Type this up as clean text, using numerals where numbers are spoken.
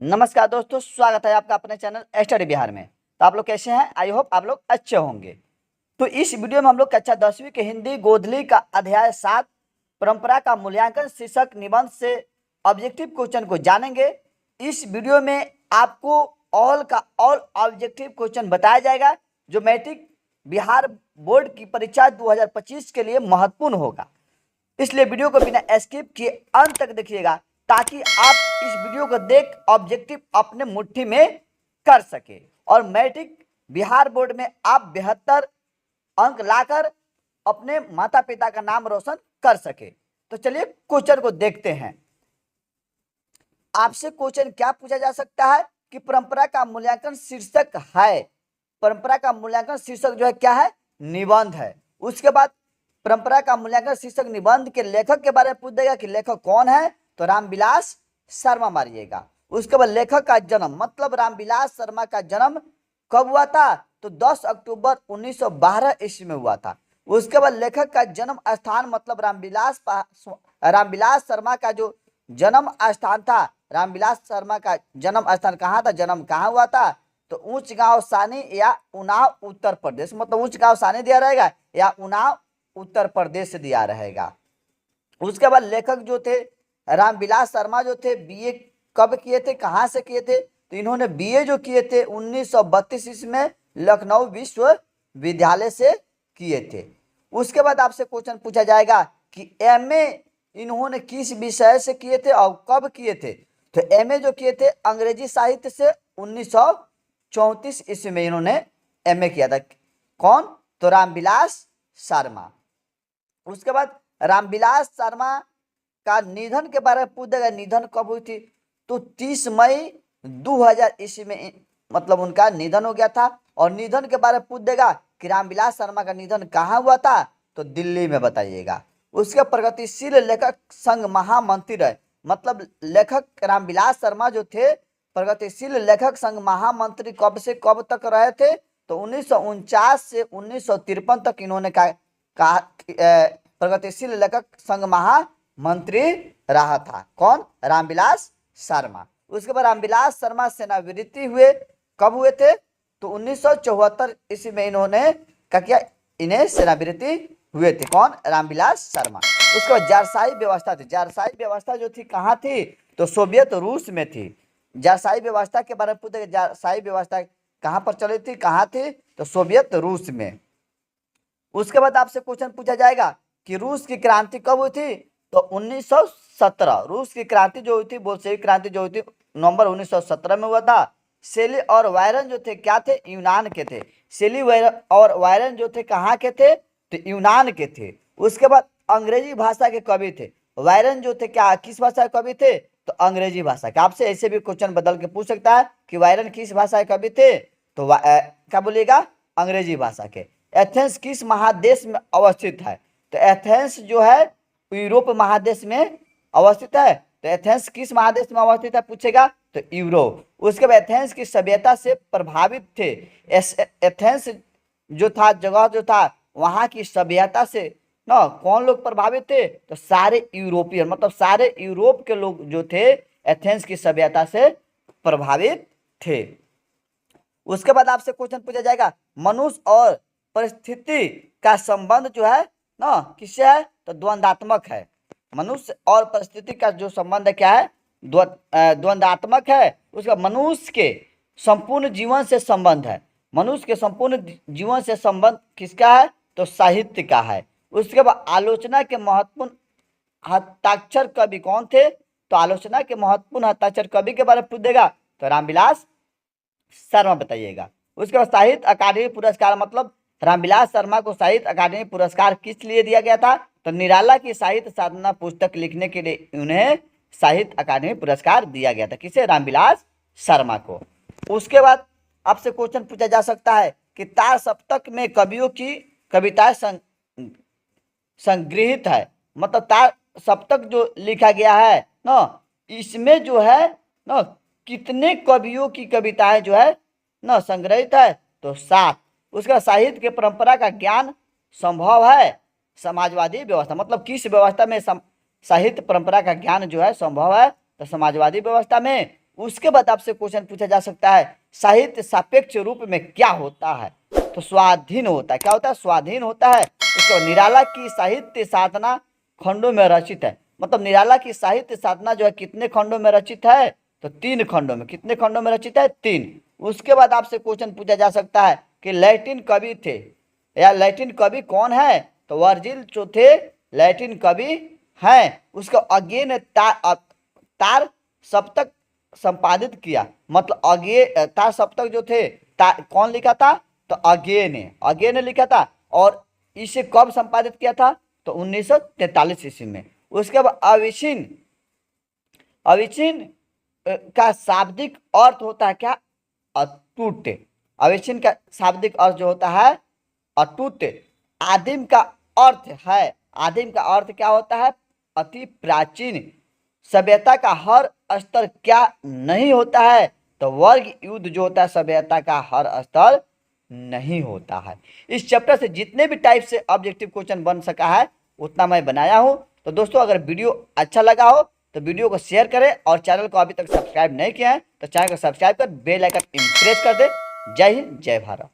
नमस्कार दोस्तों, स्वागत है आपका अपने चैनल स्टडी बिहार में। तो आप लोग कैसे हैं? आई होप आप लोग अच्छे होंगे। तो इस वीडियो में हम लोग कक्षा 10वीं के हिंदी गोधली का अध्याय 7 परंपरा का मूल्यांकन शीर्षक निबंध से ऑब्जेक्टिव क्वेश्चन को जानेंगे। इस वीडियो में आपको ऑल का ऑल ऑब्जेक्टिव क्वेश्चन बताया जाएगा जो मैट्रिक बिहार बोर्ड की परीक्षा 2025 के लिए महत्वपूर्ण होगा। इसलिए वीडियो को बिना स्किप किए अंत तक देखिएगा ताकि आप इस वीडियो को देख ऑब्जेक्टिव अपने मुट्ठी में कर सके और मैट्रिक बिहार बोर्ड में आप 72 अंक लाकर अपने माता पिता का नाम रोशन कर सके। तो चलिए क्वेश्चन को देखते हैं। आपसे क्वेश्चन क्या पूछा जा सकता है कि परंपरा का मूल्यांकन शीर्षक है। परंपरा का मूल्यांकन शीर्षक जो है क्या है? निबंध है। उसके बाद परंपरा का मूल्यांकन शीर्षक निबंध के लेखक के बारे में पूछ देगा कि लेखक कौन है, तो रामविलास शर्मा मारिएगा। उसके बाद लेखक का जन्म, मतलब रामविलास शर्मा का जन्म कब हुआ था? तो 10 अक्टूबर 1912 ईस्वी में हुआ था। उसके बाद लेखक का जन्म स्थान, मतलब रामविलास शर्मा का जो जन्म स्थान था, रामविलास शर्मा का जन्म स्थान कहाँ था, जन्म कहाँ हुआ था? तो ऊंच गांव सानी या उन्नाव उत्तर प्रदेश, मतलब ऊंच गांव सानी दिया रहेगा या उन्नाव उत्तर प्रदेश दिया रहेगा। उसके बाद लेखक जो थे रामविलास शर्मा जो थे बीए कब किए थे, कहाँ से किए थे? तो इन्होंने बीए जो किए थे 1932 ईस्वी में लखनऊ विश्वविद्यालय से किए थे। उसके बाद आपसे क्वेश्चन पूछा जाएगा कि एमए इन्होंने किस विषय से किए थे और कब किए थे? तो एमए जो किए थे अंग्रेजी साहित्य से 1934 ईस्वी में इन्होंने एमए किया था। कौन? तो रामविलास शर्मा। उसके बाद रामविलास शर्मा का निधन के बारे में पूछ देगा, निधन कब हुई थी? तो 30 मई 2000 ईस्वी में मतलब उनका निधन हो गया था। और निधन के बारे में पूछ देगा कि रामविलास शर्मा का निधन कहाँ हुआ था, तो दिल्ली में बताइएगा। उसके प्रगतिशील लेखक संघ महामंत्री रहे, मतलब लेखक रामविलास शर्मा जो थे प्रगतिशील लेखक संघ महामंत्री कब से कब तक रहे थे? तो 1949 से 1953 तक इन्होंने कहा प्रगतिशील लेखक संघ महामंत्री रहा था। कौन? रामविलास शर्मा। उसके बाद रामविलास शर्मा सेनानिवृत्ति हुए, कब हुए थे? तो 1974 ईस्वी में इन्होंने क्या किया, इन्हें सेनानिवृत्ति हुए थे। कौन? रामविलास शर्मा। उसके बाद जारशाही व्यवस्था थी, जारशाही व्यवस्था जो थी कहाँ थी? तो सोवियत रूस में थी। जारशाही व्यवस्था के बारे में पूछे, जारशाही व्यवस्था कहाँ पर चली थी, कहाँ थी? तो सोवियत रूस में। उसके बाद आपसे क्वेश्चन पूछा जाएगा कि रूस की क्रांति कब हुई थी? तो 1917 रूस की क्रांति जो हुई थी, बोल्शेविक क्रांति जो हुई थी नवंबर 1917 में हुआ था। शेली और वायरन जो थे क्या थे? यूनान के थे। शेली और वायरन जो थे कहाँ के थे? तो यूनान के थे। उसके बाद अंग्रेजी भाषा के कवि थे। वायरन जो थे क्या किस भाषा के कवि थे? तो अंग्रेजी भाषा के। आपसे ऐसे भी क्वेश्चन बदल के पूछ सकता है कि वायरन किस भाषा के कवि थे? तो क्या बोलिएगा? अंग्रेजी भाषा के। एथेंस किस महादेश में अवस्थित है? तो एथेंस जो है यूरोप महादेश में अवस्थित है। तो एथेंस किस महादेश में अवस्थित है पूछेगा? तो यूरोप। उसके बाद एथेंस की सभ्यता से प्रभावित थे। एथेंस जो था जगह जो था वहां की सभ्यता से ना कौन लोग प्रभावित थे? तो सारे यूरोपियन, मतलब सारे यूरोप के लोग जो थे एथेंस की सभ्यता से प्रभावित थे। उसके बाद आपसे क्वेश्चन पूछा जाएगा मनुष्य और परिस्थिति का संबंध जो है ना किससे है? तो द्वंद्वात्मक है। मनुष्य और परिस्थिति का जो संबंध है क्या है? द्वंद्वात्मक है। उसका मनुष्य के संपूर्ण जीवन से संबंध है। मनुष्य के संपूर्ण जीवन से संबंध किसका है? तो साहित्य का है। उसके बाद आलोचना के महत्वपूर्ण हस्ताक्षर कवि कौन थे? तो आलोचना के महत्वपूर्ण हस्ताक्षर कवि के बारे में पूछ देगा तो रामविलास शर्मा बताइएगा। उसके बाद साहित्य अकादमी पुरस्कार, मतलब रामविलास शर्मा को साहित्य अकादमी पुरस्कार किस लिए दिया गया था? तो निराला की साहित्य साधना पुस्तक लिखने के लिए उन्हें साहित्य अकादमी पुरस्कार दिया गया था। किसे? रामविलास शर्मा को। उसके बाद आपसे क्वेश्चन पूछा जा सकता है कि तार सप्तक में कवियों की कविताएं संग्रहित है, मतलब तार सप्तक जो लिखा गया है ना इसमें जो है ना कितने कवियों की कविताएं जो है ना संग्रहित है? तो 7। उसका साहित्य के परंपरा का ज्ञान संभव है। समाजवादी व्यवस्था, मतलब किस व्यवस्था में साहित्य परंपरा का ज्ञान जो है संभव है? तो समाजवादी व्यवस्था में। उसके बाद आपसे क्वेश्चन पूछा जा सकता है साहित्य सापेक्ष रूप में क्या होता है, तो स्वाधीन होता है। क्या होता है? स्वाधीन होता है। इसको निराला की साहित्य साधना खंडों में रचित है, मतलब निराला की साहित्य साधना जो है कितने खंडों में रचित है, तो 3 खंडों में। कितने खंडों में रचित है? 3। उसके बाद आपसे क्वेश्चन पूछा जा सकता है कि लैटिन कवि थे या लैटिन कवि कौन है, तो वर्जिल जो थे लैटिन कवि हैं। उसको अगेन तार सप्तक संपादित किया, मतलब अगे तार सप्तक जो थे कौन लिखा था, तो अगेन ने लिखा था। और इसे कब संपादित किया था, तो 1943 ईस्वी में। उसके बाद अविचिन का शाब्दिक अर्थ होता है क्या? अटूट। अविचिन का शाब्दिक अर्थ जो होता है अटूट। आदिम का अर्थ है, आदिम का अर्थ क्या होता है? अति प्राचीन। सभ्यता का हर स्तर क्या नहीं होता है, तो वर्ग युद्ध जो होता है सभ्यता का हर स्तर नहीं होता है। इस चैप्टर से जितने भी टाइप से ऑब्जेक्टिव क्वेश्चन बन सका है उतना मैं बनाया हूं। तो दोस्तों अगर वीडियो अच्छा लगा हो तो वीडियो को शेयर करें, और चैनल को अभी तक सब्सक्राइब नहीं किया है तो चैनल को सब्सक्राइब कर बेल आइकन प्रेस कर दे। जय हिंद, जय भारत।